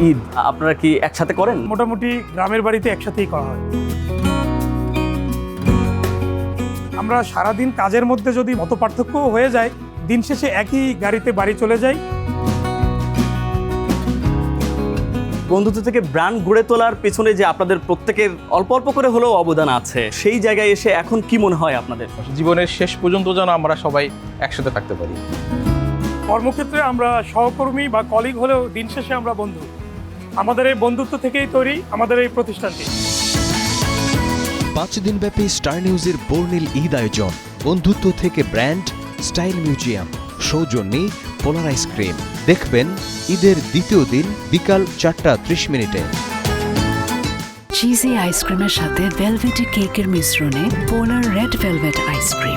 ঈদ আপনারা কি একসাথে করেন? মোটামুটি গ্রামের বাড়িতে একসাথেই করা হয়। আমরা সারাদিন কাজের মধ্যে যদি মতপার্থক্য হয়ে যায়, দিন শেষে একই গাড়িতে বাড়ি চলে যাই। বন্ধুত্ব থেকে ব্র্যান্ড গড়ে তোলার পেছনে যে আপনাদের প্রত্যেকের অল্প অল্প করে হলেও অবদান আছে, সেই জায়গায় এসে এখন কি মনে হয় আপনাদের? জীবনের শেষ পর্যন্ত যেন আমরা সবাই একসাথে থাকতে পারি। কর্মক্ষেত্রে আমরা সহকর্মী বা কলিগ হলেও দিন শেষে আমরা বন্ধু। আমাদের এই বন্ধুত্ব থেকেই তৈরি আমাদের এই প্রতিষ্ঠানটি। 5 দিনব্যাপী স্টার নিউজের বর্ণিল ঈদ আয়োজন, বন্ধুত্ব থেকে ব্র্যান্ড, স্টাইল মিউজিয়াম, সৌজন্যে পোলার আইসক্রিম। দেখবেন ঈদের দ্বিতীয় দিন বিকাল 4:30 চিজি আইসক্রিমের সাথে ভেলভেটি কেকের মিশ্রণে পোলার রেড ভেলভেট আইসক্রিম।